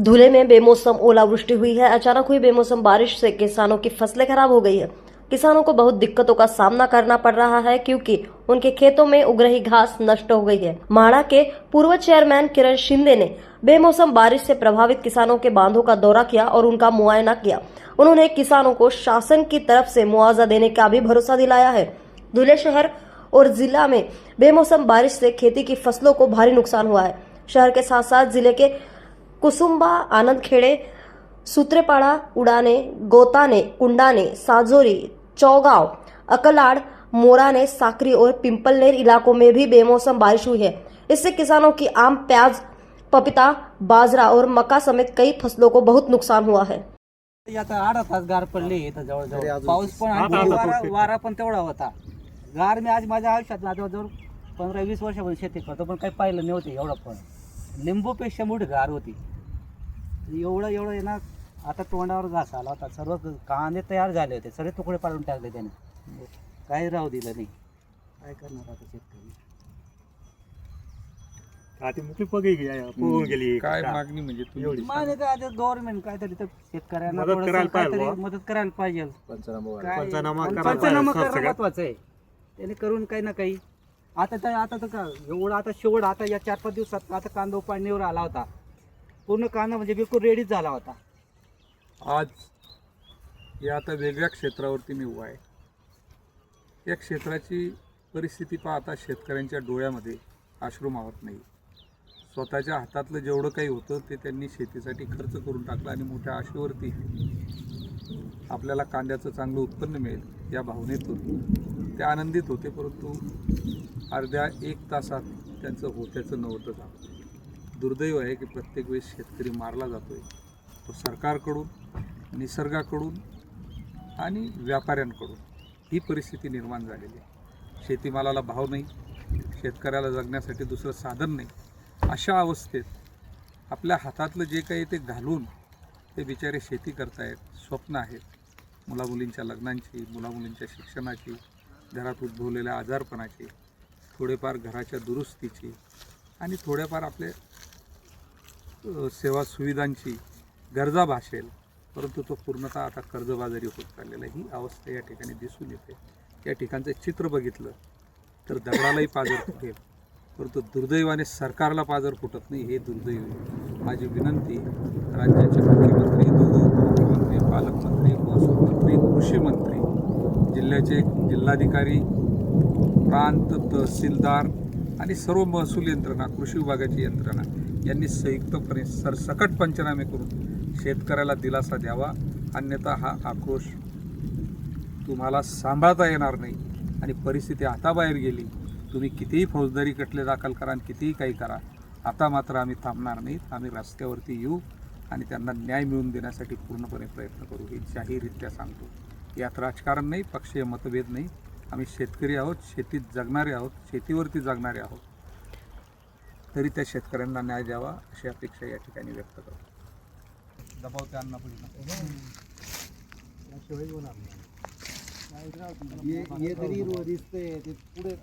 धुले में बेमौसम ओलावृष्टि हुई है। अचानक हुई बेमौसम बारिश से किसानों की फसलें खराब हो गई है। किसानों को बहुत दिक्कतों का सामना करना पड़ रहा है क्योंकि उनके खेतों में उग रही घास नष्ट हो गई है। माड़ा के पूर्व चेयरमैन किरण शिंदे ने बेमौसम बारिश से प्रभावित किसानों के बांधों का दौरा किया और उनका मुआयना किया। उन्होंने किसानों को शासन की तरफ से मुआवजा देने का भी भरोसा दिलाया है। धुले शहर और जिला में बेमौसम बारिश से खेती की फसलों को भारी नुकसान हुआ है। शहर के साथ साथ जिले के कुसुम्बा, आनंदखेड़े, सूत्रेपाड़ा, उड़ाने, गोताने, कुंडाने, साजोरी, चौगांव, अकलाड़, मोराने, साकरी और पिंपलनेर इलाकों में भी बेमौसम बारिश हुई है। इससे किसानों की आम, प्याज, पपीता, बाजरा और मक्का समेत कई फसलों को बहुत नुकसान हुआ है। आता 8 तास गार पडली इथं जवळजवळ पाऊस पण आणि वारा पण तेवढा होता. गार मी आज माझ्या आयुष्यात जवळजवळ 15-20 वर्षापासून शेती करतो पण काही पाहिलं नव्हते एवढं पण लिंबूपेक्षा मोठी गार होती. एवढं आहे ना. आता तोंडावर घास आला होता. सर्व कांदे तयार झाले होते, सगळे तुकडे पाडून टाकले त्याने, काही राहू दिलं नाही. काय करणार आता शेतकरी. आता मुकी पगी पोहून गेली. काय मागणी म्हणजे तुम्ही माने तर आता गव्हर्नमेंट काहीतरी तर शेतकऱ्यांना मदत करायला पाहिजे काहीतरी बुवा. मदत करायला पाहिजे. पंचनामा पंचनामा करणं महत्वाचं आहे. त्याने करून काही ना काही आता तर का एवढं आता शेवट आता या 4-5 दिवसात आता कांदा उपाडणीवर आला होता. पूर्ण कांदा म्हणजे बिलकुल रेडीच झाला होता. आज या आता वेगळ्या क्षेत्रावरती मी उभा आहे. या क्षेत्राची परिस्थिती पाहता शेतकऱ्यांच्या डोळ्यामध्ये अश्रू मावत नाही. स्वतःच्या हातातलं जेवढं काही होतं ते त्यांनी शेतीसाठी खर्च करून टाकलं आणि मोठ्या आशेवरती आपल्याला कांद्याचं चांगलं उत्पन्न मिळेल या भावनेतून ते आनंदित होते. परंतु अर्ध्या 1 तासात त्यांचं होत्याचं नव्हतं झालं. दुर्दैव आहे की प्रत्येक वेळेस शेतकरी मारला जातो आहे. तो सरकारकडून, निसर्गाकडून आणि व्यापाऱ्यांकडून ही परिस्थिती निर्माण झालेली आहे. शेतीमालाला भाव नाही, शेतकऱ्याला जगण्यासाठी दुसरं साधन नाही. अशा अवस्थेत आपल्या हातातलं जे काही ते घालून ते बिचारे शेती करतायत. स्वप्न आहेत मुलामुलींच्या लग्नांची, मुलामुलींच्या शिक्षणाची, घरात उद्भवलेल्या आजारपणाची, थोडेफार घराच्या दुरुस्तीची आणि थोड्याफार आपले सेवा सुविधांची गरजा भासेल. परंतु तो पूर्णतः आता कर्जबाजारी होत चाललेला ही अवस्था या ठिकाणी दिसून येते. या ठिकाणचं चित्र बघितलं तर दगडालाही पाजर फुटेल, परंतु दुर्दैवाने सरकारला पाजर फुटत नाही. हे दुर्दैव आहे. माझी विनंती राज्याचे मुख्यमंत्री, दोघं उपमुख्यमंत्री, पालकमंत्री, महसूल मंत्री, कृषी मंत्री, जिल्ह्याचे जिल्हाधिकारी, प्रांत तहसीलदार आणि सर्व महसूल यंत्रणा, कृषी विभागाची यंत्रणा यांनी संयुक्तपणे सरसकट पंचनामे करून शेतकऱ्याला दिलासा द्यावा. अन्यथा हा आक्रोश तुम्हाला सांभाळता येणार नाही आणि परिस्थिती हाताबाहेर गेली. तुम्ही कितीही फौजदारी खटले दाखल करा आणि कितीही काही करा, आता मात्र आम्ही थांबणार नाहीत. आम्ही रस्त्यावरती येऊ आणि त्यांना न्याय मिळवून देण्यासाठी पूर्णपणे प्रयत्न करू. हे जाहीररित्या सांगतो. यात राजकारण नाही, पक्षीय मतभेद नाही. आम्ही शेतकरी आहोत, शेतीत जगणारे आहोत, शेतीवरती जगणारे आहोत. तरी त्या शेतकऱ्यांना न्याय द्यावा अशी अपेक्षा या ठिकाणी व्यक्त करतो. दबाव त्या अन्ना ये तरी दिसतंय ते पुढे